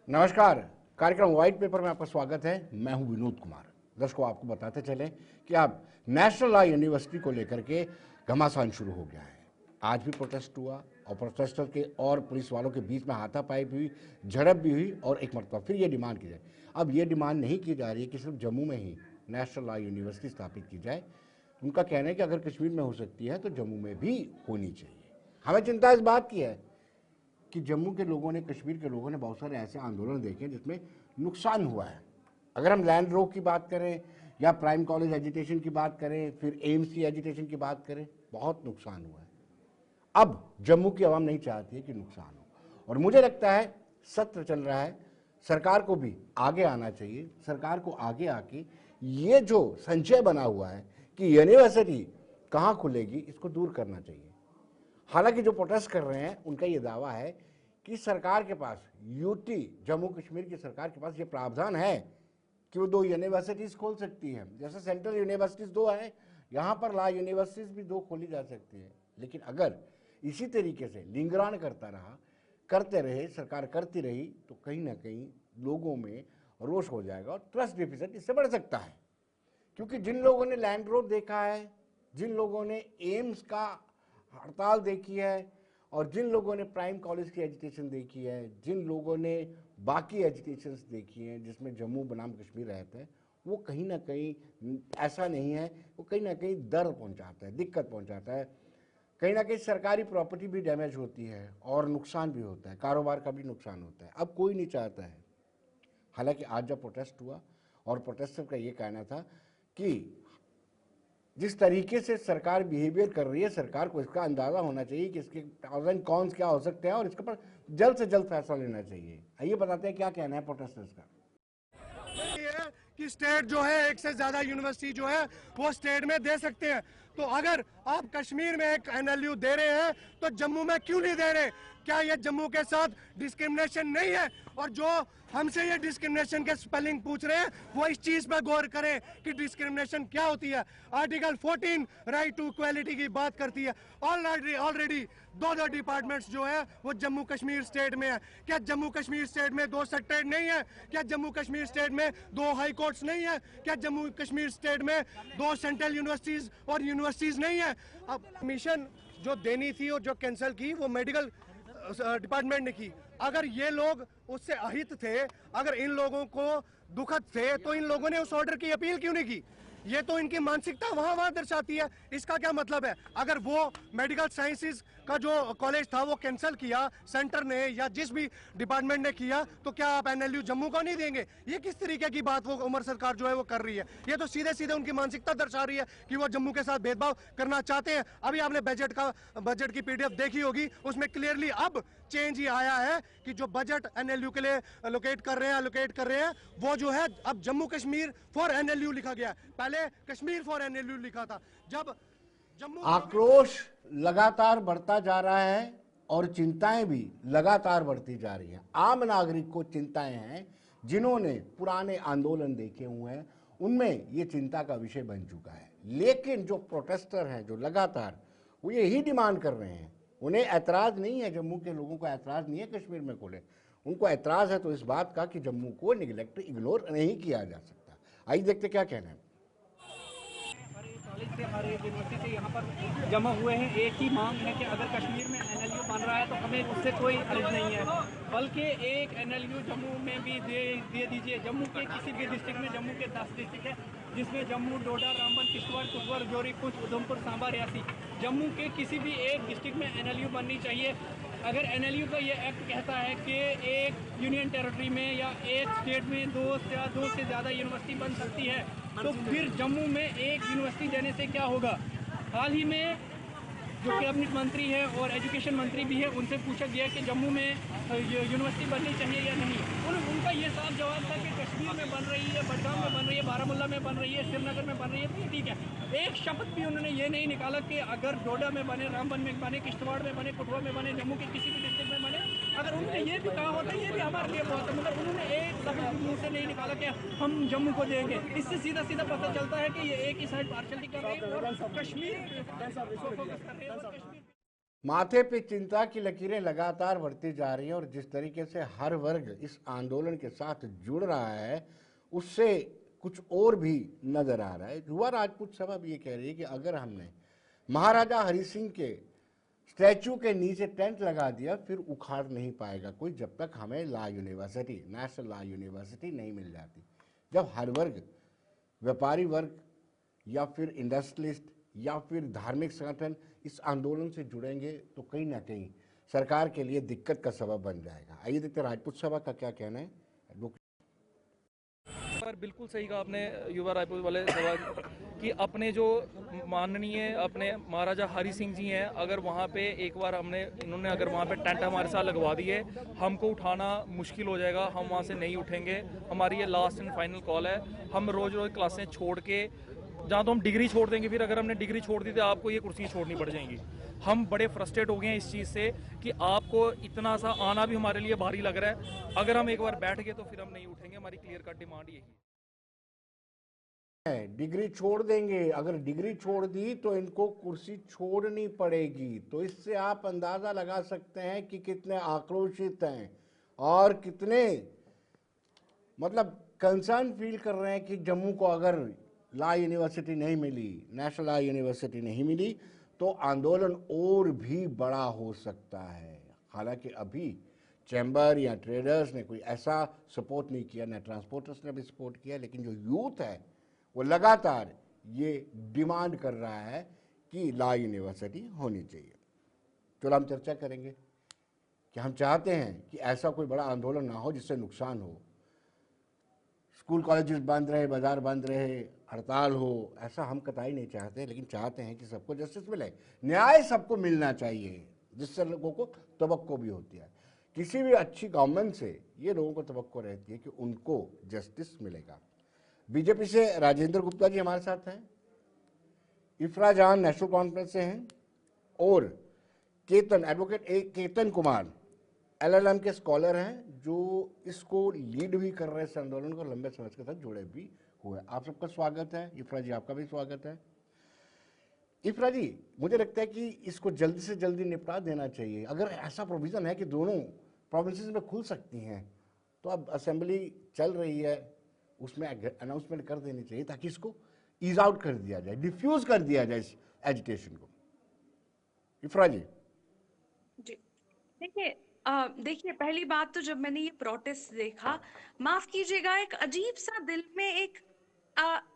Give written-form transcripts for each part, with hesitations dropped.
नमस्कार। कार्यक्रम white paper में आपका स्वागत है। मैं हूं विनोद कुमार। दर्शकों, आपको बताते चलें कि अब नेशनल लॉ यूनिवर्सिटी को लेकर के घमासान शुरू हो गया है। आज भी प्रोटेस्ट हुआ और प्रोटेस्टर के और पुलिस वालों के बीच में हाथापाई भी हुई, झड़प भी हुई और एक मरतबा फिर ये डिमांड की जाए। अब ये डिमांड नहीं की जा रही है कि सिर्फ जम्मू में ही नेशनल लॉ यूनिवर्सिटी स्थापित की जाए। उनका कहना है कि अगर कश्मीर में हो सकती है तो जम्मू में भी होनी चाहिए। हमें चिंता इस बात की है कि जम्मू के लोगों ने, कश्मीर के लोगों ने बहुत सारे ऐसे आंदोलन देखे जिसमें नुकसान हुआ है। अगर हम लैंड रोक की बात करें या प्राइम कॉलेज एजिटेशन की बात करें, फिर एम्स की एजिटेशन की बात करें, बहुत नुकसान हुआ है। अब जम्मू की आवाम नहीं चाहती है कि नुकसान हो, और मुझे लगता है सत्र चल रहा है, सरकार को भी आगे आना चाहिए। सरकार को आगे आके ये जो संशय बना हुआ है कि यूनिवर्सिटी कहाँ खुलेगी, इसको दूर करना चाहिए। हालांकि जो प्रोटेस्ट कर रहे हैं उनका ये दावा है कि सरकार के पास, यूटी जम्मू कश्मीर की सरकार के पास ये प्रावधान है कि वो 2 यूनिवर्सिटीज़ खोल सकती है। जैसे सेंट्रल यूनिवर्सिटीज़ 2 हैं, यहाँ पर लॉ यूनिवर्सिटीज़ भी 2 खोली जा सकती है। लेकिन अगर इसी तरीके से लिंगरान करते रहे, सरकार करती रही, तो कहीं ना कहीं लोगों में रोष हो जाएगा और ट्रस्ट डिफिसिट इससे बढ़ सकता है। क्योंकि जिन लोगों ने लैंड रोड देखा है, जिन लोगों ने एम्स का हड़ताल देखी है, और जिन लोगों ने प्राइम कॉलेज की एजुकेशन देखी है, जिन लोगों ने बाकी एजुकेशंस देखी हैं जिसमें जम्मू बनाम कश्मीर रहता है, वो कहीं ना कहीं ऐसा नहीं है, वो कहीं ना कहीं दर्द पहुंचाता है, दिक्कत पहुंचाता है। कहीं ना कहीं सरकारी प्रॉपर्टी भी डैमेज होती है और नुकसान भी होता है, कारोबार का भी नुकसान होता है। अब कोई नहीं चाहता है। हालांकि आज जब प्रोटेस्ट हुआ और प्रोटेस्टर का ये कहना था कि जिस तरीके से सरकार बिहेवियर कर रही है, सरकार को इसका अंदाजा होना चाहिए कि इसके प्रोस कॉन्स क्या हो सकते हैं और इसके पर जल्द से जल्द फैसला लेना चाहिए। आइए बताते हैं क्या कहना है प्रोटेस्टर्स का। कि स्टेट जो है एक से ज्यादा यूनिवर्सिटी जो है वो स्टेट में दे सकते हैं। तो अगर आप कश्मीर में एक एनएलयू दे रहे हैं तो जम्मू में क्यों नहीं दे रहे? क्या ये जम्मू के साथ डिस्क्रिमिनेशन नहीं है? और जो हमसे ये डिस्क्रिमिनेशन के स्पेलिंग पूछ रहे हैं वो इस चीज पर गौर करें कि डिस्क्रिमिनेशन क्या होती है। आर्टिकल 14 राइट टू इक्वालिटी की बात करती है। ऑलरेडी 2 डिपार्टमेंट्स जो है वो जम्मू कश्मीर स्टेट में है। क्या जम्मू कश्मीर स्टेट में 2 सेक्रेटरीट नहीं है? क्या जम्मू कश्मीर स्टेट में 2 हाई कोर्ट्स नहीं है? क्या जम्मू कश्मीर स्टेट में 2 सेंट्रल यूनिवर्सिटीज और यूनिवर्सिटीज नहीं है? अब मिशन जो देनी थी और जो कैंसिल की वो मेडिकल डिपार्टमेंट ने की। अगर ये लोग उससे अहित थे, अगर इन लोगों को दुखद थे, तो इन लोगों ने उस ऑर्डर की अपील क्यों नहीं की? ये तो इनकी मानसिकता वहां दर्शाती है। इसका क्या मतलब है? अगर वो मेडिकल साइंसेज का जो कॉलेज था वो कैंसिल किया सेंटर ने या जिस भी डिपार्टमेंट ने किया, तो क्या आप एनएलयू जम्मू को नहीं देंगे? ये किस तरीके की बात वो उमर सरकार जो है वो कर रही है? ये तो सीधे सीधे उनकी मानसिकता दर्शा रही है कि वो जम्मू के साथ भेदभाव करना चाहते हैं। अभी आपने बजट की पीडीएफ देखी होगी, उसमें क्लियरली अब चेंज ही आया है कि जो बजट एनएलयू के लिए एलोकेट कर रहे हैं वो जो है अब जम्मू कश्मीर फॉर एनएलयू लिखा गया है। पहले कश्मीर फॉर एनएलयू लिखा था। जब जम्मू आक्रोश लगातार बढ़ता जा रहा है और चिंताएं भी लगातार बढ़ती जा रही हैं। आम नागरिक को चिंताएं हैं, जिन्होंने पुराने आंदोलन देखे हुए हैं उनमें ये चिंता का विषय बन चुका है। लेकिन जो प्रोटेस्टर हैं, जो लगातार वो यही डिमांड कर रहे हैं, उन्हें ऐतराज़ नहीं है, जम्मू के लोगों को ऐतराज़ नहीं है कश्मीर में खोले, उनको ऐतराज़ है तो इस बात का कि जम्मू को निगलेक्ट, इग्नोर नहीं किया जा सकता। आइए देखते क्या कहना है। से हमारे यूनिवर्सिटी से यहाँ पर जमा हुए हैं। एक ही मांग है कि अगर कश्मीर में एनएलयू बन रहा है तो हमें उससे कोई अर्ज नहीं है, बल्कि एक एनएलयू जम्मू में भी दे दीजिए। जम्मू के किसी भी डिस्ट्रिक्ट में, जम्मू के 10 डिस्ट्रिक्ट है जिसमें जम्मू, डोडा, रामबन, किश्तवाड़, कुपवाड़ा, राजौरी, पुंछ, उधमपुर, सांबा, रियासी, जम्मू के किसी भी एक डिस्ट्रिक्ट में एनएलयू बननी चाहिए। अगर एनएलयू का ये एक्ट कहता है कि एक यूनियन टेरिटरी में या एक स्टेट में 2 से ज़्यादा यूनिवर्सिटी बन सकती है, तो फिर जम्मू में एक यूनिवर्सिटी देने से क्या होगा? हाल ही में जो कैबिनेट मंत्री है और एजुकेशन मंत्री भी है, उनसे पूछा गया कि जम्मू में यूनिवर्सिटी बननी चाहिए या नहीं। उनका ये साफ जवाब था कि कश्मीर में बन रही है, बडगाम में बन रही है, बारामूला में बन रही है, श्रीनगर में बन रही है, तो ठीक है। एक शब्द भी उन्होंने ये नहीं निकाला कि अगर डोडा में बने, रामबन में बने, किश्तवाड़ में बने, कठुआ में बने, जम्मू के किसी भी डिस्ट्रिक्ट में बने। अगर उन्होंने ये भी कहा होता ये भी हमारे लिए बहुत है, मगर उन्होंने एक लफ्ज़ मुँह से नहीं निकाला कि हम जम्मू को देंगे। इससे सीधा सीधा पता चलता है कि ये एक ही साइड पार्शलिटी कर रहे हैं और कश्मीर को फोकस कर रहे हैं। माथे पे चिंता की लकीरें लगातार बढ़ती जा रही हैं और जिस तरीके से हर वर्ग इस आंदोलन के साथ जुड़ रहा है उससे कुछ और भी नजर आ रहा है। युवा राजपूत सभा भी ये कह रही है कि अगर हमने महाराजा हरि सिंह के स्टैचू के नीचे टेंट लगा दिया फिर उखाड़ नहीं पाएगा कोई, जब तक हमें law university, national law university नहीं मिल जाती। जब हर वर्ग, व्यापारी वर्ग या फिर इंडस्ट्रियलिस्ट या फिर धार्मिक संगठन इस आंदोलन से जुड़ेंगे तो कहीं ना कहीं सरकार के लिए दिक्कत का सबब बन जाएगा। आइए देखते हैं राजपूत सभा का क्या कहना है। पर बिल्कुल सही कहा आपने युवा रायपुर वाले सवाल कि अपने जो माननीय अपने महाराजा हरि सिंह जी हैं, अगर वहाँ पे एक बार इन्होंने अगर वहाँ पे टेंट हमारे साथ लगवा दिए, हमको उठाना मुश्किल हो जाएगा, हम वहाँ से नहीं उठेंगे। हमारी ये लास्ट एंड फाइनल कॉल है। हम रोज़ रोज़ क्लासें छोड़ के, जहाँ तो हम डिग्री छोड़ देंगे, फिर अगर हमने डिग्री छोड़ दी तो आपको ये कुर्सियाँ छोड़नी पड़ जाएंगी। हम बड़े फ्रस्ट्रेट हो गए हैं इस चीज़ से कि आपको इतना सा आना भी हमारे लिए भारी लग रहा है। अगर हम एक बार बैठ गए तो फिर हम नहीं उठेंगे। हमारी क्लियर कट डिमांड यही है। डिग्री छोड़ देंगे, अगर डिग्री छोड़ दी तो इनको कुर्सी छोड़नी पड़ेगी। तो इससे आप अंदाजा लगा सकते हैं कि कितने आक्रोशित हैं और कितने मतलब कंसर्न फील कर रहे हैं कि जम्मू को अगर लॉ यूनिवर्सिटी नहीं मिली, नेशनल लॉ यूनिवर्सिटी नहीं मिली तो आंदोलन और भी बड़ा हो सकता है। हालांकि अभी चैम्बर या ट्रेडर्स ने कोई ऐसा सपोर्ट नहीं किया, ना ट्रांसपोर्टर्स ने भी सपोर्ट किया, लेकिन जो यूथ है वो लगातार ये डिमांड कर रहा है कि लॉ यूनिवर्सिटी होनी चाहिए। चलो हम चर्चा करेंगे कि हम चाहते हैं कि ऐसा कोई बड़ा आंदोलन ना हो जिससे नुकसान हो, स्कूल कॉलेजेस बंद रहे, बाजार बंद रहे, हड़ताल हो, ऐसा हम कतई नहीं चाहते, लेकिन चाहते हैं कि सबको जस्टिस मिले, न्याय सबको मिलना चाहिए, जिससे लोगों को तवक्को भी होती है। किसी भी अच्छी गवर्नमेंट से ये लोगों को तवक्को रहती है कि उनको जस्टिस मिलेगा। बीजेपी से राजेंद्र गुप्ता जी हमारे साथ हैं, इफ्रा जान नेशनल कॉन्फ्रेंस से हैं और केतन एडवोकेट केतन कुमार LLM के स्कॉलर हैं जो इसको लीड भी कर रहे हैं, इस आंदोलन को लंबे समय के साथ जुड़े भी हुए। आप सबका स्वागत है। इफ्रा जी आपका भी स्वागत है। इफ्रा जी, मुझे लगता है कि इसको जल्दी से जल्दी निपटा देना चाहिए। अगर ऐसा प्रोविज़न है कि दोनों प्रोविंसेस में खुल सकती हैं तो अब असेंबली चल रही है, उसमें अनाउंसमेंट कर देनी चाहिए ताकि इसको ईज आउट कर दिया जाए, डिफ्यूज कर दिया जाए इस एजिटेशन को। इफ्रा जी। देखिए पहली बात तो जब मैंने ये प्रोटेस्ट देखा, माफ कीजिएगा, एक अजीब सा दिल में एक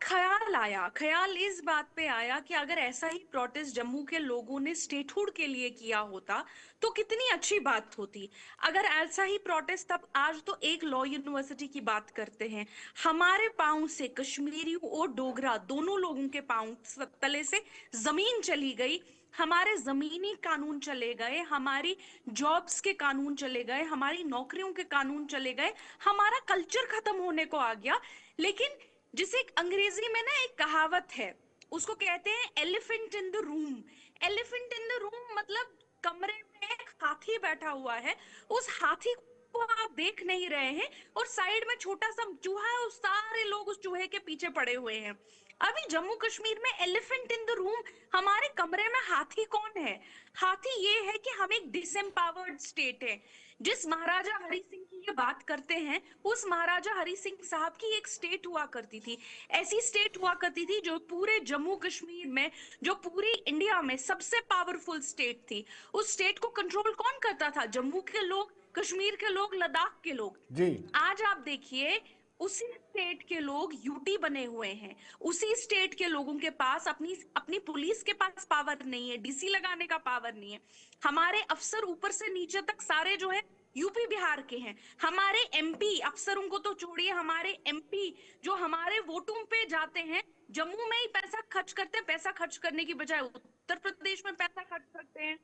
ख्याल इस बात पे आया कि अगर ऐसा ही प्रोटेस्ट जम्मू के लोगों ने स्टेटहुड के लिए किया होता तो कितनी अच्छी बात होती। अगर ऐसा ही प्रोटेस्ट, तब आज तो एक लॉ यूनिवर्सिटी की बात करते हैं, हमारे पांव से, कश्मीरी और डोगरा दोनों लोगों के पांव तले से जमीन चली गई, हमारे जमीनी कानून चले गए, हमारी जॉब्स के कानून चले गए, हमारी नौकरियों के कानून चले गए, हमारा कल्चर खत्म होने को आ गया। लेकिन जिसे अंग्रेजी में ना एक कहावत है, उसको कहते हैं elephant in the room. Elephant in the room मतलब कमरे में एक हाथी बैठा हुआ है, उस हाथी को आप देख नहीं रहे हैं और साइड में छोटा सा चूहा है, उस सारे लोग उस चूहे के पीछे पड़े हुए हैं। अभी जम्मू कश्मीर में एलिफेंट इन द रूम, हमारे कमरे में हाथी कौन है? हाथी ये है कि हम एक डिसएम्पावर्ड स्टेट है। जिस महाराजा हरि सिंह की ये बात करते हैं, उस महाराजा हरि सिंह साहब की एक स्टेट हुआ करती थी, ऐसी स्टेट हुआ करती थी जो पूरे जम्मू कश्मीर में, जो पूरी इंडिया में सबसे पावरफुल स्टेट थी। उस स्टेट को कंट्रोल कौन करता था? जम्मू के लोग, कश्मीर के लोग, लद्दाख के लोग जी। आज आप देखिए उसी स्टेट के लोग यूटी बने हुए हैं, उसी स्टेट के लोगों के पास अपनी पुलिस के पास पावर नहीं है, डीसी लगाने का पावर नहीं है। हमारे अफसर ऊपर से नीचे तक सारे जो है यूपी बिहार के हैं। हमारे एमपी अफसरों को तो छोड़िए, हमारे एमपी जो हमारे वोटों पे जाते हैं, जम्मू में ही पैसा खर्च करते हैं, पैसा खर्च करने की बजाय उत्तर प्रदेश में पैसा खर्च करते हैं।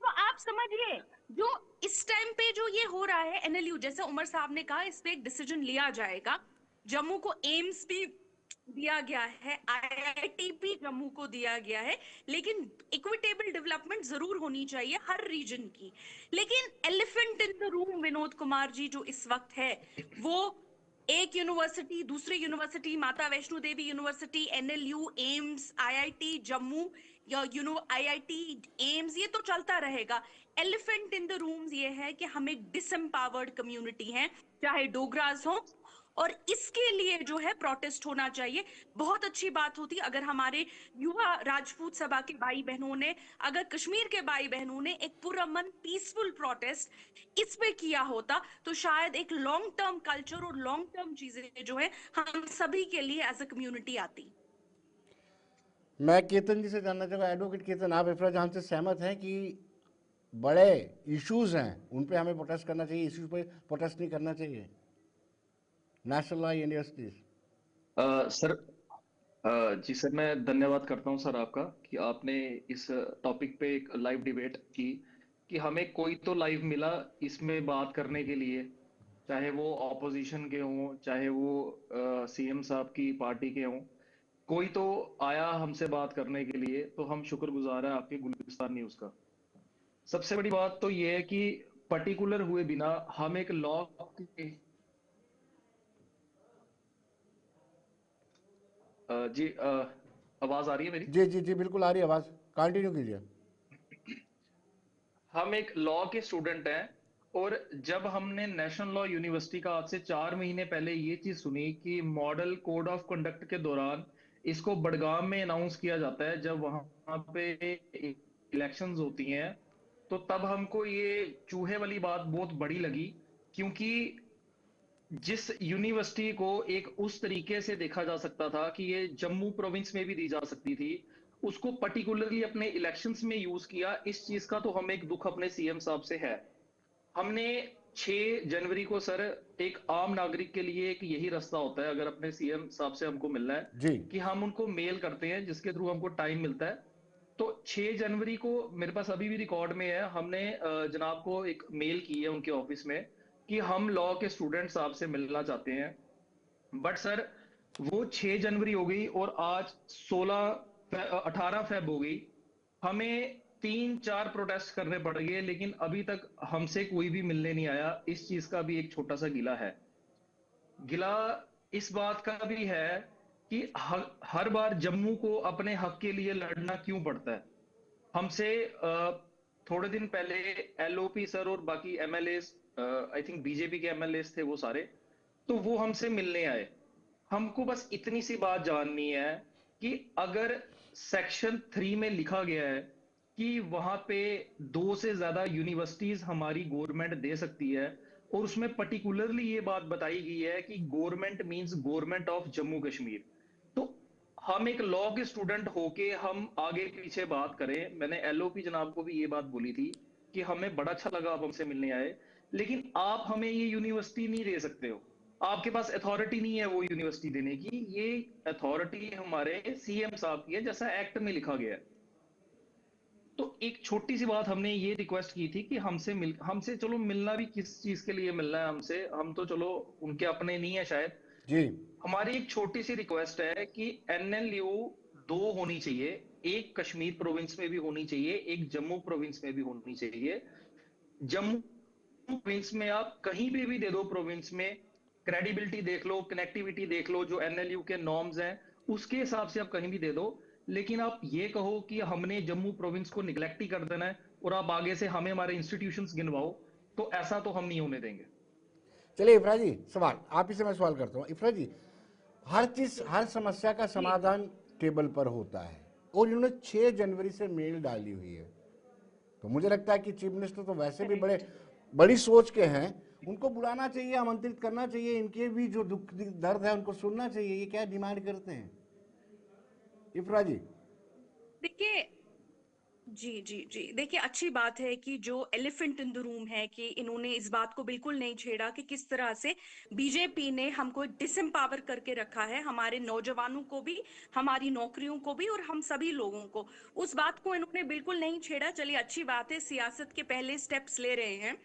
तो आप समझिए जो इस टाइम पे जो ये हो रहा है, एनएलयू, जैसे उमर साहब ने कहा, इस पे एक डिसीजन लिया जाएगा। जम्मू को एम्स भी दिया गया है, IIT जम्मू को दिया गया है, लेकिन इक्विटेबल डेवलपमेंट जरूर होनी चाहिए हर रीजन की। लेकिन elephant in the room Vinod Kumar ji जो इस वक्त है, वो एक यूनिवर्सिटी दूसरी university, Mata Vaishno Devi university, NLU, AIIMS, IIT Jammu या आईआईटी एम्स, ये तो चलता रहेगा। एलिफेंट इन द रूम्स ये है कि हम एक डिसएम्पावर्ड कम्युनिटी हैं, चाहे डोगरास हो, और इसके लिए जो है प्रोटेस्ट होना चाहिए। बहुत अच्छी बात होती अगर हमारे युवा राजपूत सभा के भाई बहनों ने, अगर कश्मीर के भाई बहनों ने एक पुरअमन पीसफुल प्रोटेस्ट इस पे किया होता, तो शायद एक लॉन्ग टर्म कल्चर और लॉन्ग टर्म चीजें जो है हम सभी के लिए एज अ कम्युनिटी आती। मैं केतन जी से जानना चाहूँगा, एडवोकेट केतन, आप इफरा जहां से सहमत हैं कि बड़े इश्यूज हैं उन पे हमें प्रोटेस्ट करना चाहिए, इश्यूज पे प्रोटेस्ट नहीं करना चाहिए? National law universities. सर, जी सर, मैं धन्यवाद करता हूं सर आपका कि आपने इस टॉपिक पे एक लाइव डिबेट की, कि हमें कोई तो लाइव मिला इसमें बात करने के लिए, चाहे वो ऑपोजिशन के हों, चाहे वो सीएम साहब की पार्टी के हों, कोई तो आया हमसे बात करने के लिए, तो हम शुक्रगुजार हैं आपके गुलिस्तान न्यूज का। सबसे बड़ी बात तो ये है कि पर्टिकुलर हुए बिना हम एक लॉ जी, आवाज आ रही है मेरी? जी जी जी, बिल्कुल आ रही है आवाज़, कंटिन्यू कीजिए। हम एक लॉ के स्टूडेंट हैं, और जब हमने नेशनल लॉ यूनिवर्सिटी का आज से 4 महीने पहले ये चीज सुनी कि मॉडल कोड ऑफ कंडक्ट के दौरान इसको बड़गाम में अनाउंस किया जाता है जब वहां पे इलेक्शंस होती हैं, तो तब हमको ये चूहे वाली बात बहुत बड़ी लगी। क्योंकि जिस यूनिवर्सिटी को एक उस तरीके से देखा जा सकता था कि ये जम्मू प्रोविंस में भी दी जा सकती थी, उसको पर्टिकुलरली अपने इलेक्शंस में यूज किया। इस चीज का तो हमें एक दुख अपने सीएम साहब से है। हमने 6 जनवरी को सर, एक आम नागरिक के लिए एक यही रास्ता होता है अगर अपने सीएम साहब से हमको मिलना है, जी कि हम उनको मेल करते हैं जिसके थ्रू हमको टाइम मिलता है। तो 6 जनवरी को मेरे पास अभी भी रिकॉर्ड में है, हमने जनाब को एक मेल की है उनके ऑफिस में कि हम लॉ के स्टूडेंट साहब से मिलना चाहते हैं। बट सर, वो 6 जनवरी हो गई और आज 18 फेब हो गई। हमें 3-4 प्रोटेस्ट करने पड़ गए, लेकिन अभी तक हमसे कोई भी मिलने नहीं आया। इस चीज का भी एक छोटा सा गिला है। गिला इस बात का भी है कि हर बार जम्मू को अपने हक के लिए लड़ना क्यों पड़ता है। हमसे थोड़े दिन पहले एलओपी सर और बाकी एमएलए, आई थिंक बीजेपी के एमएलए थे वो सारे, तो वो हमसे मिलने आए। हमको बस इतनी सी बात जाननी है कि अगर सेक्शन 3 में लिखा गया है कि वहां पे 2 से ज्यादा यूनिवर्सिटीज हमारी गवर्नमेंट दे सकती है, और उसमें पर्टिकुलरली ये बात बताई गई है कि government means government of Jammu Kashmir, तो हम एक लॉ के स्टूडेंट होके हम आगे पीछे बात करें। मैंने एलओपी जनाब को भी ये बात बोली थी कि हमें बड़ा अच्छा लगा आप हमसे मिलने आए, लेकिन आप हमें ये यूनिवर्सिटी नहीं दे सकते हो। आपके पास अथॉरिटी नहीं है वो यूनिवर्सिटी देने की। ये अथॉरिटी हमारे सीएम साहब की है, जैसा एक्ट में लिखा गया है। तो एक छोटी सी बात हमने ये रिक्वेस्ट की थी कि हमसे चलो मिलना भी किस चीज के लिए मिलना है हमसे, हम तो चलो उनके अपने नहीं है शायद। जी हमारी एक छोटी सी रिक्वेस्ट है कि एनएलयू 2 होनी चाहिए, एक कश्मीर प्रोविंस में भी होनी चाहिए, एक जम्मू प्रोविंस में भी होनी चाहिए। जम्मू प्रोविंस में आप कहीं पे भी दे दो, प्रोविंस में क्रेडिबिलिटी देख लो, कनेक्टिविटी देख लो, जो एनएलयू के नॉर्म्स हैं उसके हिसाब से आप कहीं भी दे दो। लेकिन आप ये कहो कि हमने जम्मू प्रोविंस को निगलेक्ट ही कर देना है और आप आगे से हमें हमारे इंस्टीट्यूशंस गिनवाओ, तो ऐसा तो हम नहीं होने देंगे। चलिए इफरा जी, सवाल आप ही से मैं सवाल करता हूँ। इफरा जी, हर चीज, हर समस्या का समाधान टेबल पर होता है, और इन्होंने 6 जनवरी से मेल डाली हुई है, तो मुझे लगता है कि चीफ मिनिस्टर तो वैसे भी बड़ी सोच के हैं, उनको बुलाना चाहिए, आमंत्रित करना चाहिए, इनके भी जो दुख दर्द है उनको सुनना चाहिए। ये क्या डिमांड करते हैं इफरा जी? देखिए, जी जी जी, देखिए अच्छी बात है कि जो एलिफेंट इन द रूम है कि इन्होंने इस बात को बिल्कुल नहीं छेड़ा कि किस तरह से बीजेपी ने हमको डिसएम्पावर करके रखा है, हमारे नौजवानों को भी, हमारी नौकरियों को भी, और हम सभी लोगों को। उस बात को इन्होंने बिल्कुल नहीं छेड़ा। चलिए अच्छी बात है, सियासत के पहले स्टेप्स ले रहे हैं।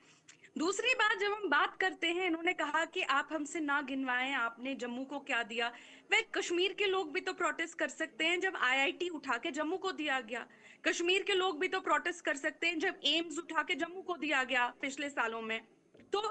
दूसरी बात, जब हम बात करते हैं, इन्होंने कहा कि आप हमसे ना गिनवाएं, आपने जम्मू को क्या दिया। वे कश्मीर के लोग भी तो प्रोटेस्ट कर सकते हैं जब आईआईटी उठा के जम्मू को दिया गया। कश्मीर के लोग भी तो प्रोटेस्ट कर सकते हैं जब एम्स उठा के जम्मू को दिया गया पिछले सालों में। तो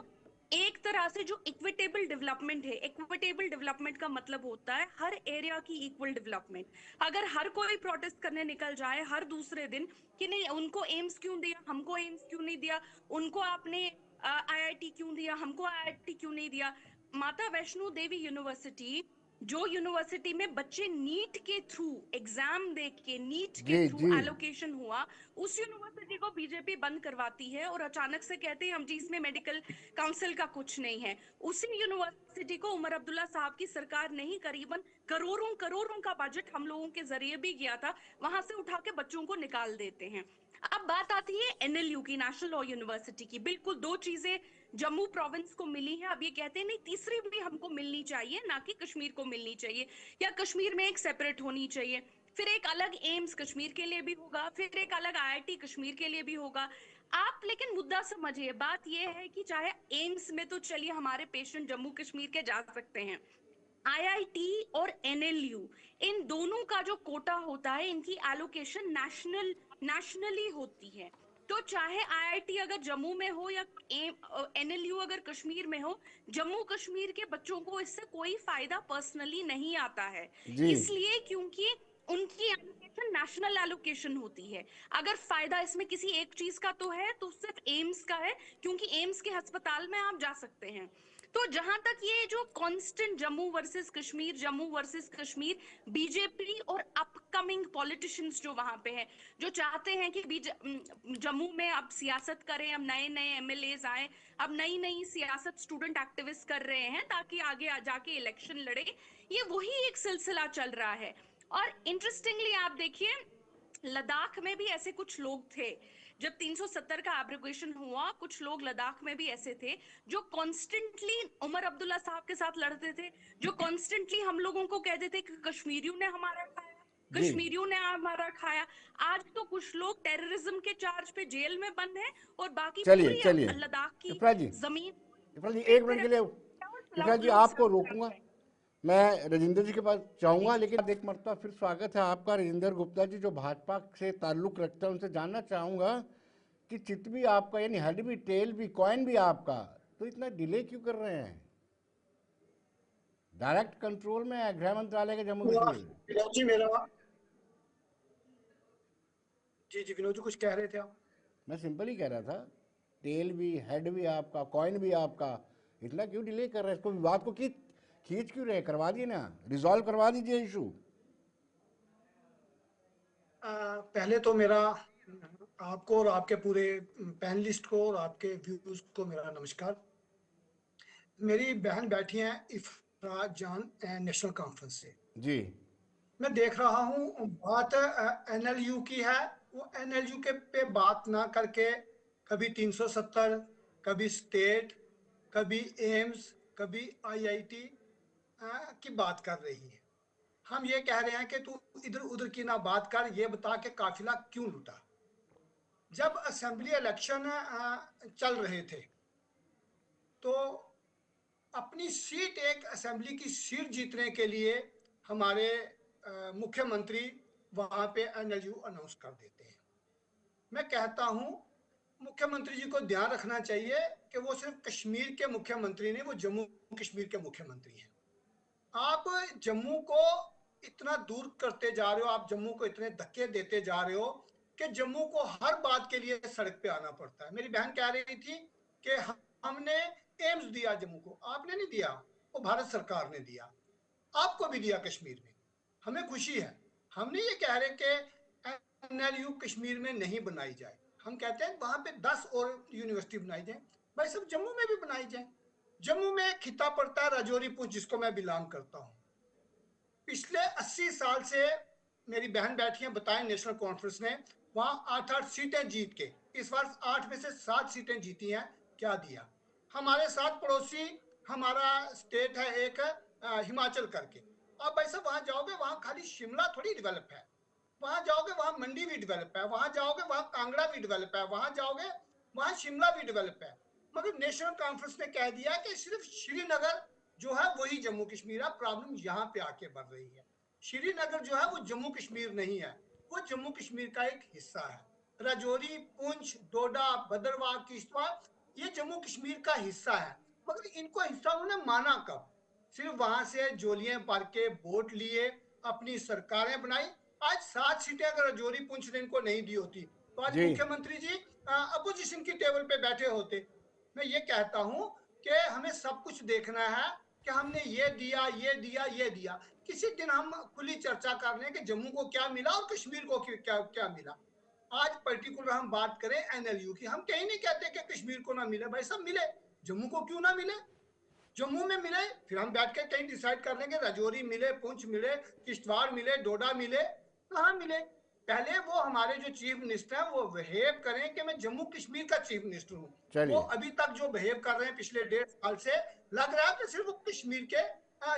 एक तरह से जो इक्विटेबल डेवलपमेंट है, इक्विटेबल डेवलपमेंट का मतलब होता है हर एरिया की इक्वल डेवलपमेंट। अगर हर कोई प्रोटेस्ट करने निकल जाए हर दूसरे दिन कि नहीं उनको एम्स क्यों दिया, हमको एम्स क्यों नहीं दिया, उनको आपने आईआईटी क्यों दिया, हमको आईआईटी क्यों नहीं दिया। माता वैष्णो देवी यूनिवर्सिटी, जो यूनिवर्सिटी में बच्चे नीट के थ्रू एग्जाम दे के नीट के जी थ्रू जी। एलोकेशन हुआ, उस यूनिवर्सिटी को बीजेपी बंद करवाती है और अचानक से कहते हैं हम जी इसमें मेडिकल काउंसिल का कुछ नहीं है। उसी यूनिवर्सिटी को उमर अब्दुल्ला साहब की सरकार ने ही करीबन करोड़ों करोड़ों का बजट हम लोगों के जरिए भी गया था, वहां से उठा के बच्चों को निकाल देते हैं। अब बात आती है एनएलयू की, नेशनल लॉ यूनिवर्सिटी की। बिल्कुल दो चीजें जम्मू प्रोविंस को मिली है, अब ये कहते हैं नहीं तीसरी भी हमको मिलनी चाहिए, ना कि कश्मीर को मिलनी चाहिए, या कश्मीर में एक सेपरेट होनी चाहिए, फिर एक अलग एम्स कश्मीर के लिए भी होगा, फिर एक अलग आईआईटी कश्मीर के लिए भी होगा। आप लेकिन मुद्दा समझिए, बात यह है कि चाहे एम्स में तो चलिए हमारे पेशेंट जम्मू कश्मीर के जा सकते हैं, आईआईटी और एनएलयू इन दोनों का जो कोटा होता है इनकी एलोकेशन नेशनली होती है। तो चाहे आईआईटी अगर जम्मू में हो या एनएलयू अगर कश्मीर में हो, जम्मू कश्मीर के बच्चों को इससे कोई फायदा पर्सनली नहीं आता है। जी इसलिए क्योंकि उनकी एलोकेशन नेशनल एलोकेशन होती है। अगर फायदा इसमें किसी एक चीज का तो है तो सिर्फ एम्स का है, क्योंकि एम्स के अस्पताल में आप जा सकते हैं। तो जहां तक ये जो constant Jammu versus Kashmir, BJP और अपकमिंग पॉलिटिशियंस जो वहां पे हैं, जो चाहते हैं कि जम्मू में अब सियासत करें, अब नए नए एमएलएज आए, अब नई नई सियासत स्टूडेंट एक्टिविस्ट कर रहे हैं ताकि आगे जाके इलेक्शन लड़े, ये वही एक सिलसिला चल रहा है। और इंटरेस्टिंगली आप देखिए लद्दाख में भी ऐसे कुछ लोग थे, जब 370 का एब्रोगेशन हुआ कुछ लोग लद्दाख में भी ऐसे थे जो कॉन्स्टेंटली उमर अब्दुल्ला साहब के साथ लड़ते थे, जो कॉन्स्टेंटली हम लोगों को कहते थे कि कश्मीरियों ने हमारा खाया, जी। कश्मीरियों ने हमारा खाया। आज तो कुछ लोग टेररिज्म के चार्ज पे जेल में बंद हैं और बाकी चलिए पूरी चलिए लद्दाख की इफरा जी, जमीन इफरा जी पेट एक पे मिनट के लिए, रख इफरा जी लोग आपको सब रोकूंगा, मैं राजेंद्र जी के पास चाहूंगा, लेकिन एक मरतबा फिर स्वागत है आपका राजेंद्र गुप्ता जी जो भाजपा से ताल्लुक रखते हैं, उनसे जानना चाहूंगा कि चित भी आपका यानी हेड भी टेल भी कॉइन भी आपका, तो इतना डिले क्यों कर रहे हैं? डायरेक्ट कंट्रोल में है गृह मंत्रालय के जम्मू कश्मीर। विनोद जी मेरा, जी जी विनोद जी कुछ कह रहे थे आप? मैं सिंपल ही कह रहा था, टेल भी हेड भी आपका कॉइन भी आपका, इतना क्यों डिले कर रहे हैं? इसको विवाद को खींच क्यों रहे? करवा दिए ना, रिजॉल्व करवा दीजिए इशू। पहले तो मेरा आपको और आपके पूरे पैनलिस्ट को और आपके व्यूज को मेरा नमस्कार। मेरी बहन बैठी हैं इफरा जान नेशनल कॉन्फ्रेंस से। जी मैं देख रहा हूँ बात एनएलयू की है, वो एनएलयू के पे बात ना करके कभी 370, कभी स्टेट, कभी एम्स, कभी आईआईटी की बात कर रही है। हम ये कह रहे हैं कि तू इधर उधर की ना बात कर, ये बता के काफिला क्यों लुटा। जब असेंबली इलेक्शन चल रहे थे तो अपनी सीट, एक असेंबली की सीट जीतने के लिए हमारे मुख्यमंत्री वहां पे एनएलयू अनाउंस कर देते हैं। मैं कहता हूं मुख्यमंत्री जी को ध्यान रखना चाहिए कि वो सिर्फ कश्मीर के मुख्यमंत्री नहीं, वो जम्मू कश्मीर के मुख्यमंत्री हैं। आप जम्मू को इतना दूर करते जा रहे हो, आप जम्मू को इतने धक्के देते जा रहे हो कि जम्मू को हर बात के लिए सड़क पे आना पड़ता है। मेरी बहन कह रही थी कि हमने एम्स दिया जम्मू को, आपने नहीं दिया, वो भारत सरकार ने दिया। आपको भी दिया कश्मीर में, हमें खुशी है। हम नहीं ये कह रहे कि एनएलयू कश्मीर में नहीं बनाई जाए, हम कहते हैं वहां पे 10 और यूनिवर्सिटी बनाई जाए, भाई सब जम्मू में भी बनाई जाए। जम्मू में एक खिता पड़ता है राजौरी पूंछ, जिसको मैं बिलोंग करता हूँ। पिछले 80 साल से मेरी बहन बैठी है बताएं नेशनल कॉन्फ्रेंस ने, वहां 8-8 सीटें जीत के इस बार 8 में से 7 सीटें जीती हैं। क्या दिया? हमारे साथ पड़ोसी हमारा स्टेट है एक हिमाचल करके। अब भाई साहब वहां जाओगे, वहां खाली शिमला थोड़ी डेवलप है, वहां जाओगे वहां मंडी भी डेवलप है, वहां जाओगे वहां कांगड़ा भी डेवलप है, वहां जाओगे वहां शिमला भी डेवलप है। मगर नेशनल कॉन्फ्रेंस ने कह दिया कि सिर्फ श्रीनगर जो है वही जम्मू कश्मीर है। प्रॉब्लम यहाँ पे आके बढ़ रही है। श्रीनगर जो है वो जम्मू कश्मीर नहीं है, वो जम्मू कश्मीर का एक हिस्सा है। राजौरी, पुंछ, डोडा, भद्रवाह, किश्तवाड़ ये जम्मू कश्मीर का हिस्सा है। मगर इनको हिस्सा उन्होंने माना कब? सिर्फ वहां से जोलियां भर के वोट लिए, अपनी सरकारें बनाई। आज 7 सीटें अगर राजौरी पुंछ ने इनको नहीं दी होती तो आज जी मुख्यमंत्री जी अपोजिशन की टेबल पे बैठे होते। मैं ये कहता हूं कि हमें सब कुछ देखना है कि हमने ये दिया, ये दिया, ये दिया। किसी दिन हम खुली चर्चा कर लें कि जम्मू को क्या मिला और कश्मीर को क्या क्या मिला। आज पर्टिकुलर हम बात करें एनएलयू की, हम कहीं नहीं कहते कि कश्मीर को ना मिले, भाई सब मिले, जम्मू को क्यों ना मिले? जम्मू में मिले, फिर हम बैठ के कहीं डिसाइड कर लेंगे राजौरी मिले, पुंछ मिले, किश्तवाड़ मिले, डोडा मिले, कहाँ मिले? पहले वो हमारे जो चीफ मिनिस्टर हैं वो बिहेव करें कि मैं जम्मू कश्मीर का चीफ मिनिस्टर हूँ। वो चलिए अभी तक जो बिहेव कर रहे हैं पिछले 1.5 साल से, लग रहा है कि सिर्फ वो कश्मीर के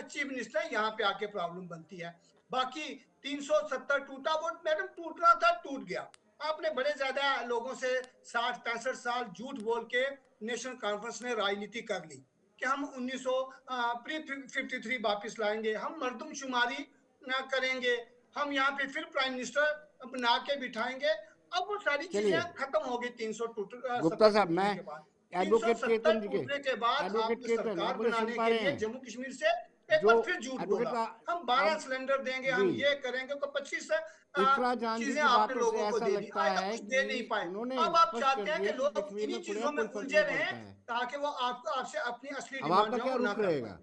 चीफ मिनिस्टर, यहाँ पे आके प्रॉब्लम बनती है। बाकी 370 टूटा, वो मैडम टूट रहा था, टूट गया। आपने बड़े ज्यादा लोगों से 60-65 साल झूठ बोल के नेशनल कॉन्फ्रेंस ने राजनीति कर ली कि हम 1953 वापस लाएंगे, हम मर्दमशुमारी करेंगे, हम यहाँ पे फिर प्राइम मिनिस्टर बना के बिठाएंगे। अब वो सारी चलिए चीजें खत्म हो गई 370 गुप्ता साहब, टूटने मैं के बाद। एडवोकेट 370 केतन जी के, टूटने के बाद एडवोकेट आपने केतन आप सरकार मुझे सुन बनाने पा के रहे लिए हैं? जम्मू कश्मीर से एक जो बार फिर झूठ एडवोकेट बोला, साहब हम 12 अब सिलेंडर देंगे, जी हम ये करेंगे, तो 25 इफ्रा जान जी चीजें की आपने बातों से लोगों को ऐसा दे दी, लगता आज तक है कुछ कि दे नहीं पाए। उन्होंने अब आप स्पष्ट कर चाहते हैं दिया कि कि लोग कश्मीर इन्हीं में पड़ेगा, चीजों में कोई फर्क उलझे नहीं रहें पड़ता है। ताकि वो आपको आपसे अपनी असली अब डिमांड आपका जो क्या है वो ना रुख कर रहेगा? पाए।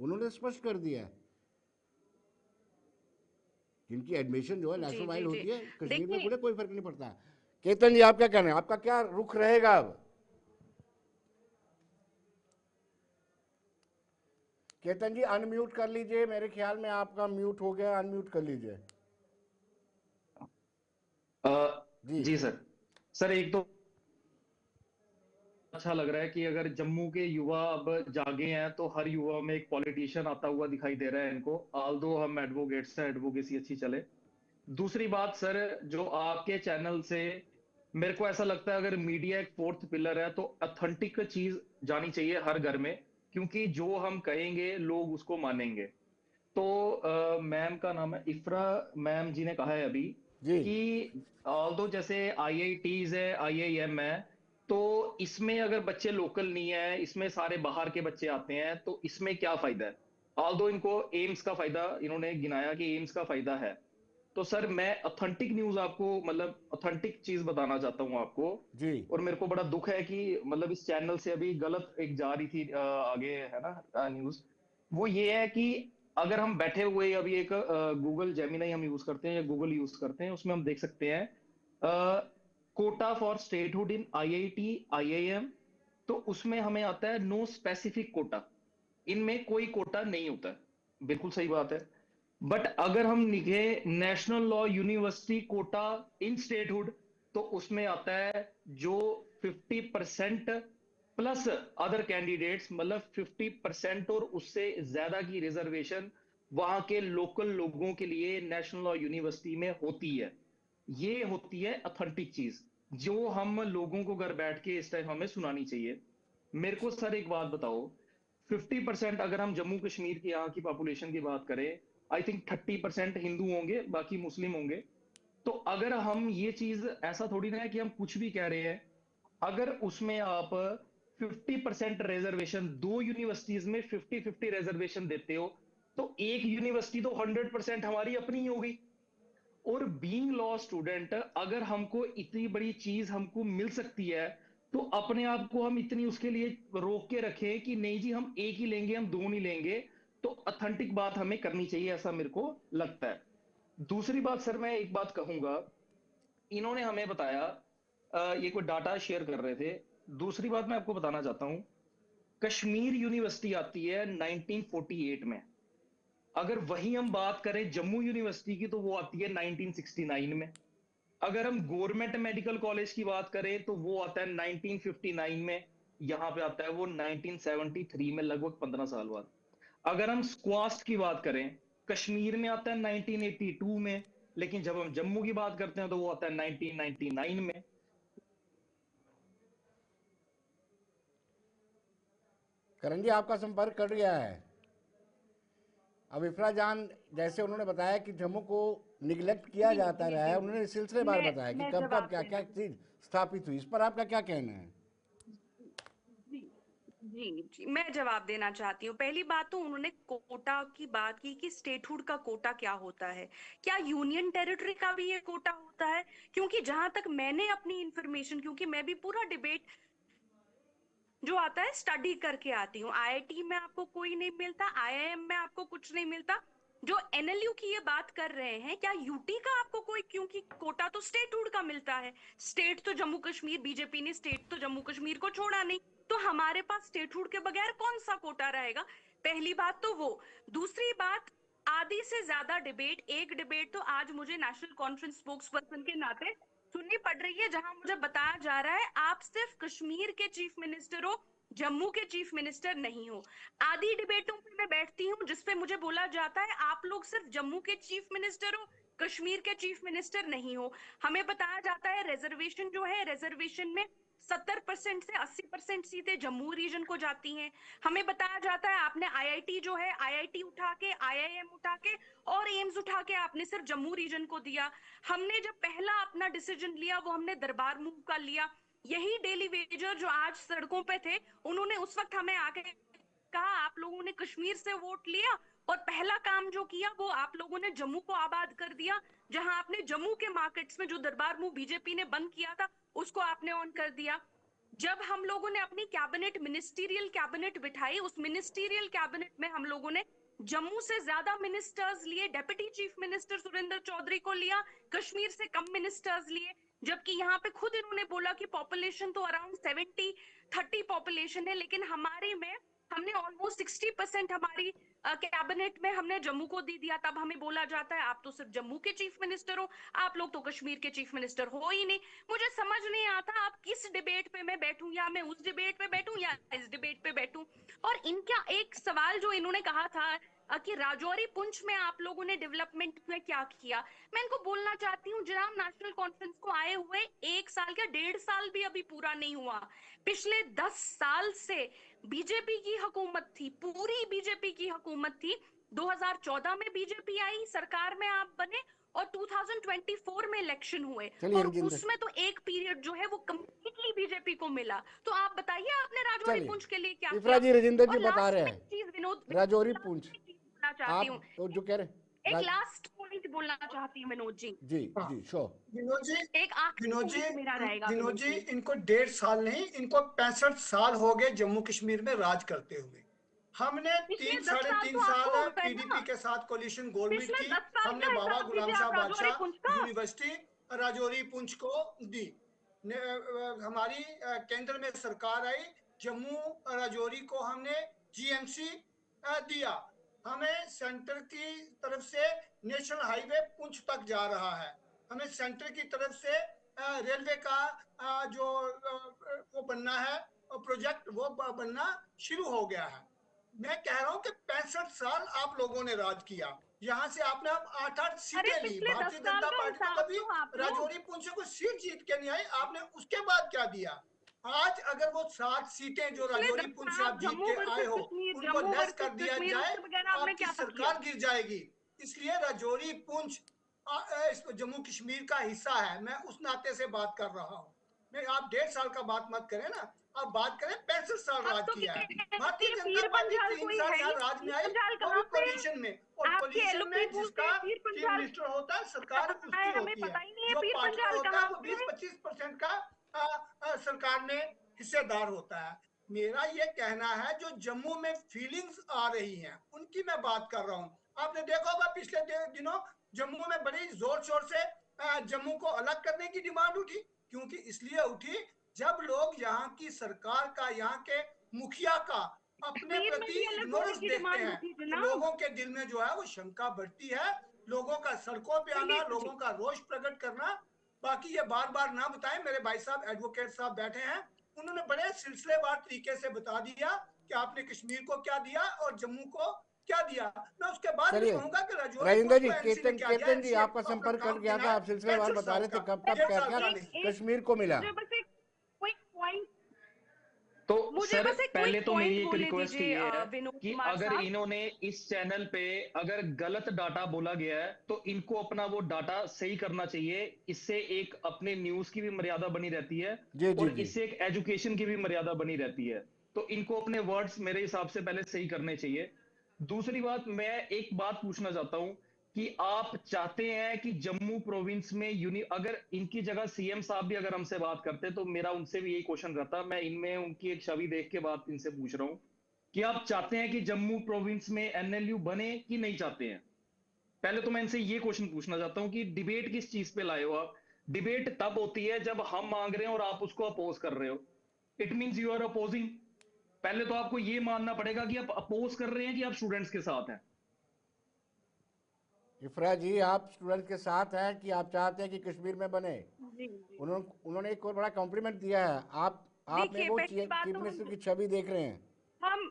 उन्होंने स्पष्ट कर दिया है, जिनकी एडमिशन जो है जी नेशनल जी वाइड जी होती है, कश्मीर में देखिए, पड़े कोई फर्क नहीं पड़ता है। केतन जी आप क्या कह रहे हैं, आपका क्या रुख रहेगा अब? केतन जी अनम्यूट कर लीजिए, मेरे ख्याल में आपका म्यूट हो गया, अनम्यूट कर लीजिए। जी जी सर। सर एक तो अच्छा लग रहा है कि अगर जम्मू के युवा अब जागे हैं तो हर युवा में एक पॉलिटिशियन आता हुआ दिखाई दे रहा है इनको, आल्दो हम एडवोकेट्स हैं, एडवोकेसी अच्छी चले। दूसरी बात सर, जो आपके चैनल से मेरे को ऐसा लगता है अगर मीडिया एक फोर्थ पिलर है तो ऑथेंटिक चीज जानी चाहिए हर घर में, क्योंकि जो हम कहेंगे लोग उसको मानेंगे। तो मैम का नाम है इफ्रा, मैम जी ने कहा है अभी जी कि ऑल्दो जैसे आईआईटीज है, आईआईएम है, तो इसमें अगर बच्चे लोकल नहीं है, इसमें सारे बाहर के बच्चे आते हैं, तो इसमें क्या फायदा है? ऑल्दो इनको एम्स का फायदा इन्होंने गिनाया कि एम्स का फायदा है। तो सर मैं ऑथेंटिक न्यूज आपको, मतलब ऑथेंटिक चीज बताना चाहता हूं आपको। जी और मेरे को बड़ा दुख है कि मतलब इस चैनल से अभी गलत एक जा रही थी आगे है ना न्यूज। वो ये है कि अगर हम बैठे हुए अभी एक गूगल जेमिनाई हम यूज करते हैं या गूगल यूज करते हैं, उसमें हम देख सकते हैं Kota for statehood in IIT IIM, तो उसमें हमें आता है नो स्पेसिफिक कोटा, इनमें कोई कोटा नहीं होता है। बिल्कुल सही बात है। बट अगर हम लिखे नेशनल लॉ यूनिवर्सिटी कोटा इन स्टेटहुड, तो उसमें आता है जो 50% प्लस अदर कैंडिडेट्स, मतलब 50% और उससे ज्यादा की रिजर्वेशन वहां के लोकल लोगों के लिए नेशनल लॉ यूनिवर्सिटी में होती है। ये होती है ऑथेंटिक चीज, जो हम लोगों को घर बैठ के इस टाइम हमें सुनानी चाहिए। मेरे को सर एक बात बताओ, 50% अगर हम जम्मू कश्मीर की यहाँ की पॉपुलेशन की बात करें, आई थिंक 30% हिंदू होंगे, बाकी मुस्लिम होंगे। तो अगर हम ये चीज, ऐसा थोड़ी ना है कि हम कुछ भी कह रहे हैं, अगर उसमें आप 50% रिजर्वेशन, दो यूनिवर्सिटीज में 50-50 रिजर्वेशन देते हो, तो एक यूनिवर्सिटी तो 100% हमारी अपनी ही होगी। और बीइंग लॉ स्टूडेंट, अगर हमको इतनी बड़ी चीज हमको मिल सकती है, तो अपने आप को हम इतनी उसके लिए रोक के रखें कि नहीं जी हम एक ही लेंगे, हम दो नहीं लेंगे। तो ऑथेंटिक बात हमें करनी चाहिए, ऐसा मेरे को लगता है। दूसरी बात सर, मैं एक बात कहूंगा, इन्होंने हमें बताया, ये कोई डाटा शेयर कर रहे थे। दूसरी बात मैं आपको बताना चाहता हूं, कश्मीर यूनिवर्सिटी आती है 1948 में। अगर वही हम बात करें जम्मू यूनिवर्सिटी की, तो वो आती है 1969 में। अगर हम गवर्नमेंट मेडिकल कॉलेज की बात करें तो वो आता है 1959 में, यहां पे आता है वो 1973 में, लगभग 15 साल बाद। अगर हम स्क्वास्ट की बात करें, कश्मीर में आता है 1982 में, लेकिन जब हम जम्मू की बात करते हैं तो वो आता है 1999 में। करण जी आपका संपर्क कट गया है। अब इफ्रा जान, जैसे उन्होंने बताया कि जम्मू को निगलेक्ट किया जी जाता जी रहा जी है, जी उन्होंने सिलसिलेवार बताया कि मैं कब कब जवाब क्या देना क्या चीज स्थापित हुई, इस पर आपका क्या कहना है? जी जी, मैं जवाब देना चाहती हूँ। पहली बात तो उन्होंने कोटा की बात की कि स्टेटहुड का कोटा क्या होता है। क्या यूनियन टेरिटरी का भी ये कोटा होता है? क्योंकि जहां तक मैंने अपनी इंफॉर्मेशन, क्योंकि मैं भी पूरा डिबेट जो आता है स्टडी करके आती हूँ। आईआईटी में आपको कोई नहीं मिलता, आईआईएम में आपको कुछ नहीं मिलता। जो एनएलयू की ये बात कर रहे हैं, क्या यूटी का आपको कोई, क्योंकि कोटा तो स्टेटहुड का मिलता है। स्टेट तो जम्मू कश्मीर, बीजेपी ने स्टेट तो जम्मू कश्मीर को छोड़ा नहीं, तो हमारे पास स्टेटहुड के बगैर कौन सा कोटा रहेगा? पहली बात तो वो। दूसरी बात, आधी से ज्यादा डिबेट, एक डिबेट तो आज मुझे नेशनल कॉन्फ्रेंस स्पोक्स पर्सन के नाते सुननी पड़ रही है, जहां मुझे बताया जा रहा है आप सिर्फ कश्मीर के चीफ मिनिस्टर हो, जम्मू के चीफ मिनिस्टर नहीं हो। आधी डिबेटों पे मैं बैठती हूँ जिसपे मुझे बोला जाता है आप लोग सिर्फ जम्मू के चीफ मिनिस्टर हो, कश्मीर के चीफ मिनिस्टर नहीं हो। हमें बताया जाता है रिजर्वेशन जो है, रिजर्वेशन में 70% से 80% सीटें जम्मू रीजन को जाती हैं। हमें बताया जाता है आपने आईआईटी जो है, आईआईटी उठा के, आईआईएम उठा के और एम्स उठा के आपने सिर्फ जम्मू रीजन को दिया। हमने जब पहला अपना डिसीजन लिया वो हमने दरबार मूव का लिया। यही डेली वेजर जो आज सड़कों पे थे, उन्होंने उस वक्त हमें आके कहा आप लोगों ने कश्मीर से वोट लिया और पहला काम जो किया वो आप लोगों ने जम्मू को आबाद कर दिया। जहां आपने जम्मू के मार्केट्स में जो दरबार मूव बीजेपी ने बंद किया था उसको आपने ऑन कर दिया। जब हम लोगों ने अपनी कैबिनेट, मिनिस्टीरियल कैबिनेट बिठाई, उस मिनिस्टीरियल कैबिनेट में हम लोगों ने जम्मू से ज्यादा मिनिस्टर्स लिए, deputy chief minister Surendra Chaudhary को लिया, कश्मीर से कम मिनिस्टर्स लिए। जबकि यहाँ पे खुद इन्होंने बोला कि पॉपुलेशन तो अराउंड 70-30 पॉपुलेशन है, लेकिन हमारे में हमने ऑलमोस्ट 60% हमारी कैबिनेट में हमने जम्मू को दे दिया। तब हमें बोला जाता है आप तो सिर्फ जम्मू के चीफ मिनिस्टर हो, आप लोग तो कश्मीर के चीफ मिनिस्टर हो ही नहीं। मुझे समझ नहीं आता आप किस डिबेट पे मैं बैठूं, या मैं उस डिबेट पे बैठूं या इस डिबेट पे बैठूं। और इनका एक सवाल जो इन्होंने कहा था कि राजौरी पुंछ में आप लोगों ने डेवलपमेंट में क्या किया, मैं इनको बोलना चाहती हूँ जनाब, नेशनल कॉन्फ्रेंस को आए हुए 1 साल या 1.5 साल भी अभी पूरा नहीं हुआ। पिछले 10 साल से बीजेपी की हुकूमत थी, पूरी बीजेपी की हुकूमत थी। 2014 में बीजेपी आई, सरकार में आप बने और 2024 में इलेक्शन हुए चलिए और राजेंद्र, उसमें तो एक पीरियड जो है वो कंप्लीटली बीजेपी को मिला। तो आप बताइए आपने राजौरी चलिए पुंछ के लिए क्या इफरा किया? जी, राजेंद्र जी और बता लास्ट रहे में हैं चीज विनोद, राजौरी लास्ट पूंछ, में चीज बोलना चाहती आप हूँ, तो जो कह रहे एक राज... लास्ट पॉइंट बोलना चाहती हूँ विनोद जी, जी हाँ, जी शो विनोद जी, एक आखिरी विनोद जी, पॉइंट मेरा रहेगा विनोद विनोद जी, जी। इनको 1.5 साल नहीं, इनको 65 साल हो गए जम्मू कश्मीर में राज करते हुए। हमने पिछले 3 10 साढ़े साल 3 तो साल आपको हो गए पीडीपी ना, के साथ कोलिशन गवर्नमेंट पिछले की। 10 साल हमने का बाबा हिसाब गुलाम दीजिए शाह आप राजौरी बादशाह पुंछ का। यूनिवर्सिटी राजौरी पुंछ को दी। हमारी केंद्र में सरकार आई, जम्मू राजौरी को हमने जीएमसी दिया। हमें सेंटर की तरफ से नेशनल हाईवे पुंछ तक जा रहा है। हमें सेंटर की तरफ से रेलवे का जो वो बनना है प्रोजेक्ट, वो बनना शुरू हो गया है। मैं कह रहा हूं कि 65 साल आप लोगों ने राज किया। यहाँ से आपने 8-8 अरे सीटें ली। पिछले 10 भारतीय साल जनता का पार्टी तो हिसाब कभी दो आप लोग। राजौरी पुंछ से कोई सीट जीत के नहीं आई। आपने उसके बाद क्या दिया? आज अगर वो 7 सीटें जो पिछले राजौरी 10 पुंछ से साल आप जीत जम्मू के आए वर्सेस हो, कश्मीर, उनको जम्मू लेस कर वर्सेस दिया कश्मीर, जाए, उसके बगैर आपने आपकी क्या किया? सरकार गिर जाएगी। इसलिए राजौरी पुंछ जम्मू कश्मीर का हिस्सा है। मैं उस नाते से बात कर रहा हूँ। मैं, आप 1.5 साल का बात मत करें ना, आप बात करें 65 साल अब राज तो किया है। कहते भारतीय हैं जनता पीर पार्टी पंजाल 3 कोई साल है यहाँ ही राज में नहीं। आई, पीर पंजाल वो भी कहाँ पे है? कोलिशन में। और आपके कोलिशन एलओपी में बोलते जिसका हैं पीर चीफ पंजाल मिनिस्टर होता है, सरकार कहाँ उसकी है, हमें होती है। पता ही नहीं है जो पीर पार्टनर पंजाल होता है कहाँ वो पे है। 20-25% का सरकार में हिस्सेदार होता है। मेरा ये कहना है जो जम्मू में फीलिंग्स आ रही हैं उनकी मैं बात कर रहा हूँ। आपने देखा होगा पिछले दिनों जम्मू में बड़ी जोर शोर से जम्मू को अलग करने की डिमांड उठी। क्योंकि इसलिए उठी जब लोग यहाँ की सरकार का, यहाँ के मुखिया का अपने कश्मीर में प्रति भी अलग होने इग्नोरेंस की देखते डिमांड हैं, उठी तो जनाब। लोगों के दिल में जो है वो शंका बढ़ती है। लोगों का सड़कों पे आना, चलिए जी, लोगों का रोष प्रकट करना। बाकी ये बार बार ना बताएं, मेरे भाई साहब एडवोकेट साहब बैठे हैं, उन्होंने बड़े सिलसिलेवार तरीके से बता दिया कि आपने कश्मीर को क्या दिया और जम्मू को क्या दिया। मैं उसके बाद भी चलिए कहूंगा कि राजौरी राजेंद्र पुंछ जी, को एनसी ने केतन क्या दिया। केतन जी एनसी आपका अपना संपर्क कट काम गया था, गिना है आप सिलसिलेवार 65 बता साल रहे थे का, कब कब 1.5 क्या साल क्या का एक नहीं। एक कश्मीर को मिला। मुझे बस एक क्विक पॉइंट, तो मुझे सर बस एक पहले क्विक तो मेरी पॉइंट एक बोलने रिक्वेस्ट दीजिए ये है विनोद कि कुमार अगर साहब। इन्होंने इस चैनल पे अगर गलत डाटा बोला गया है तो इनको अपना वो डाटा सही करना चाहिए। इससे एक अपने न्यूज की भी मर्यादा बनी रहती है जी जी और जी इससे एक एजुकेशन की भी मर्यादा बनी रहती है। तो इनको अपने वर्ड्स मेरे हिसाब से पहले सही करने चाहिए। दूसरी बात, मैं एक बात पूछना चाहता हूं कि आप चाहते हैं कि जम्मू प्रोविंस में अगर इनकी जगह सीएम साहब भी अगर हमसे बात करते तो मेरा उनसे भी यही क्वेश्चन रहता। मैं इनमें उनकी एक छवि देख के बात इनसे पूछ रहा हूं कि आप चाहते हैं कि जम्मू प्रोविंस में एनएलयू बने कि नहीं चाहते हैं। पहले तो मैं इनसे ये क्वेश्चन पूछना चाहता हूं कि डिबेट किस चीज पे लाए हो आप। डिबेट तब होती है जब हम मांग रहे हैं और आप उसको अपोज कर रहे हो। It means you are opposing. पहले तो आपको ये मानना पड़ेगा कि आप अपोज कर रहे हैं कि आप स्टूडेंट्स के साथ हैं। इफ्रा जी, आप स्टूडेंट के साथ हैं कि आप चाहते हैं कि कश्मीर में बने? जी जी। उन्होंने एक और बड़ा कॉम्प्लीमेंट दिया है। आप में देखिए, वो पहली बात चीफ तो मिनिस्टर की छवि देख रहे हैं। हम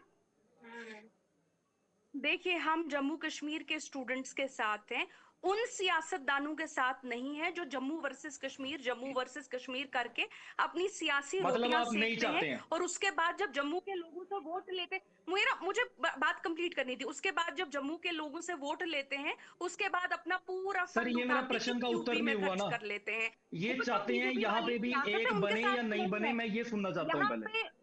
देखिए, हम जम्मू कश्मीर के स्टूडेंट्स के साथ हैं, उन सियासतदानों के साथ नहीं है जो जम्मू वर्सेस कश्मीर करके अपनी सियासी मतलब रोटियां आप नहीं सेकते चाहते हैं हैं। और उसके बाद जब जम्मू के लोगों से वोट लेते, मुझे बात कंप्लीट करनी थी। उसके बाद जब जम्मू के लोगों से वोट लेते हैं, उसके बाद अपना पूरा सर फंड ये उठा मेरा के प्रश्न का उत्तर यूपी में नहीं हुआ खर्च ना। कर लेते हैं। ये वो तो चाहते हैं बीजेपी यहाँ वाली पे भी सियासत है, एक उनके बने या साथ नहीं नहीं बने, है। मैं ये सुनना चाहता हूं यहाँ पहले। पे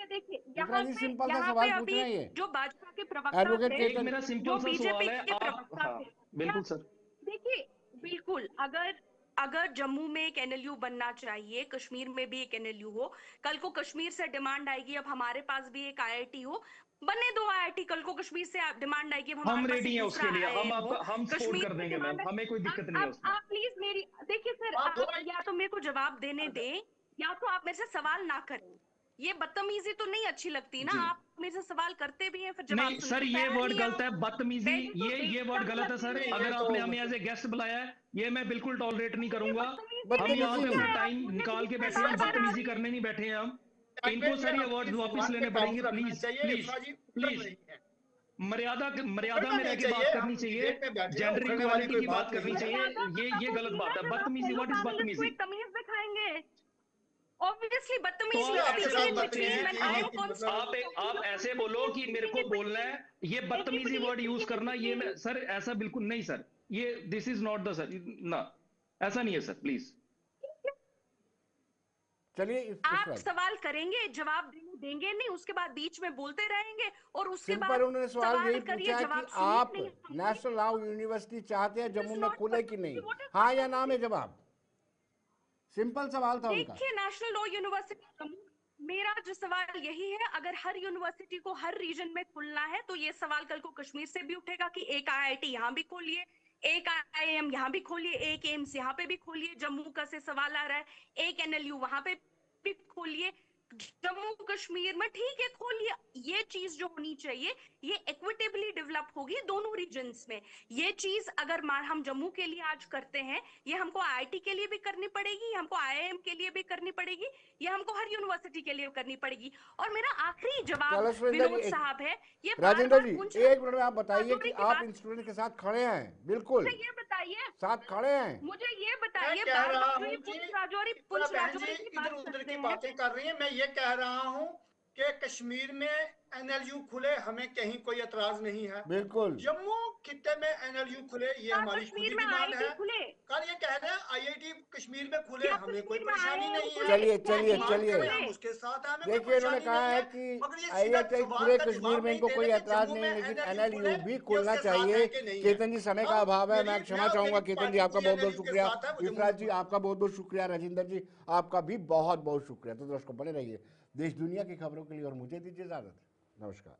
देखिए, इफ्रा जी, सिंपल सा सवाल पूछ रहे अभी हैं ये। जो भाजपा के प्रवक्ता एडवोकेट थे, एक केतन। मेरा जो सिंपल सा बीजेपी सवाल है, के आप प्रवक्ता हाँ थे, क्या बिल्कुल सर। देखिए, बिल्कुल, अगर अगर जम्मू में एक एनएलयू बनना चाहिए, कश्मीर में भी एक एनएलयू हो। कल को कश्मीर से डिमांड आएगी, अब हमारे पास भी एक आईआईटी हो, बने दो आईआईटी। कल को कश्मीर से डिमांड आएगी, अब हम हमारे पास रेडी एक हैं दूसरा उसके लिए, हम आईआईएम हो। आपका हम सपोर्ट कश्मीर कर से देंगे मैम, डिमांड है। हमें कोई दिक्कत नहीं है अब उसमें। आप प्लीज मेरी देखिए सर, आप दो आप या तो मेरे को जवाब देने दें, या तो आप मेरे से सवाल ना करें। ये बदतमीजी तो नहीं अच्छी लगती ना। जी आप मेरे से सवाल करते भी हैं, फिर जवाब नहीं सुनने सर, को ये तैयार वर्ड नहीं है गलत आप। है, बदतमीजी। पहले तो ये इसका वर्ड गलत है मतलब सर। ये अगर है, आपने हमें एज ए गेस्ट बुलाया है, ये मैं बिल्कुल टॉलरेट नहीं ये करूंगा। बदतमीजी हम नहीं यहाँ बदतमीजी पे क्या अपना नहीं। है? आप टाइम मुझे निकाल के बीच में बैठे हैं, बार हम बार बदतमीजी आप करने नहीं बैठे हैं हम। इनको ये सर ये अपनी वर्ड वापस जुबान पे लेने काबू पड़ेंगे, रखना प्लीज चाहिए। प्लीज इफ्रा जी उतर प्लीज। रही है, मर्यादा मर्यादा उखड़ना में रह नहीं के बात चाहिए। करनी हम चाहिए। डिबेट में बैठे हैं, जेंडर उखड़ने वाली इक्वालिटी कोई की बात बात करनी नहीं है। चाहिए। मर्यादा का ये कुछ गलत नहीं है। बात है। जब आप बदतमीजी, फेलो व्हाट इज पैनलिस्ट को बदतमीजी? एक तमीज दिखाएंगे, ऑब्वियसली तो बदतमीजी आप इसमें इज आपके ऐसे साथ बोल स्पीकिंग इन सकते बिटवीन हैं, व्हेन बदतमीजी आई नहीं एम की, मतलब आप ऐसे बोलो कि मेरे को बोलना है, ये बदतमीजी वर्ड यूज करना, ये सर ऐसा बिल्कुल नहीं सर। ये this is not the sir ना, ऐसा नहीं है सर, प्लीज। चलिए आप इफ्रा जी, सवाल करेंगे, जवाब देंगे नहीं, उसके बाद बीच में बोलते रहेंगे और उसके सिंपल बाद उन्होंने सवाल सवाल यही करिए, पूछा है कि जवाब सुनिए आप नहीं। नेशनल लॉ यूनिवर्सिटी चाहते हैं जम्मू में खुले कि नहीं? व्हाट इज हाँ या ना में जवाब। सिंपल सवाल था उनका। देखिए, नेशनल लॉ यूनिवर्सिटी, मेरा जो सवाल यही है, अगर हर यूनिवर्सिटी को हर रीजन में खुलना है, तो ये सवाल कल को कश्मीर से भी उठेगा कि एक आईआईटी यहाँ भी खोलिए, एक आईआईएम यहाँ भी खोलिए, एक एम्स यहाँ पे भी खोलिए। जम्मू का से सवाल आ रहा है, एक एनएलयू वहां पे भी खोलिए। जम्मू कश्मीर में ठीक है, खोलिए। ये चीज जो होनी चाहिए, ये इक्विटेबली डेवलप होगी दोनों रीजन्स में। ये चीज अगर हम जम्मू के लिए आज करते हैं, ये हमको आईआईटी के लिए भी करनी पड़ेगी, हमको आईआईएम के लिए भी करनी पड़ेगी, ये हमको हर यूनिवर्सिटी के लिए करनी पड़ेगी। और मेरा आखिरी जवाब चलो सुरेंद्र जी, विनोद साहब है, ये बार राजेंद्र बार जी, पुंछ एक मिनट में आप बताइए कि राजौरी की आप बात, इन स्टूडेंट के साथ खड़े हैं? बिल्कुल मुझे ये बताइए, साथ खड़े हैं। मुझे ये मैं बताइए, कह बार रहा बार जो ये हूं जी, इतना पुंछ बहन जी राजौरी की इधर बात उधर करते की हैं। बातें कर रही हैं। मैं ये कह रहा हूं कि कश्मीर में एनएलयू खुले, हमें कहीं कोई एतराज नहीं है। बिल्कुल। जम्मू खित्ते में एनएलयू खुले, ये क्या हमारी खुद कश्मीर की में डिमांड आईआईटी है। खुले? कल ये कह रहे हैं आईआईटी कश्मीर में खुले, क्या हमें कोई कश्मीर में परेशानी आईआईएम नहीं है। खुले? चलिए क्या जो चलिए डिमांड एम्स चलिए, करें हम खुले? उसके साथ हैं, हमें कोई देखिए इन्होंने परेशानी कहा नहीं है है। कि मगर ये सीधा आईआईटी सवाल पूरे का कश्मीर जवाब में नहीं इनको दे कोई रहे कि एतराज जम्मू नहीं, में लेकिन एनएलयू खुले, एनएलयू भी ये खोलना उसके साथ चाहिए। है कि नहीं है। केतन जी, समय का हम अभाव है, मैं क्षमा चाहूंगा। मेरी केतन जी, पार्टी आपका जी बहुत बहुत एनएलयू के शुक्रिया। साथ है, वो जम्मू युवराज में जी, खुले। आपका बहुत बहुत शुक्रिया। राजेंद्र जी, आपका भी बहुत बहुत शुक्रिया। तो दर्शकों, बने रहिए देश दुनिया की खबरों के लिए और मुझे दीजिए इजाजत। नमस्कार।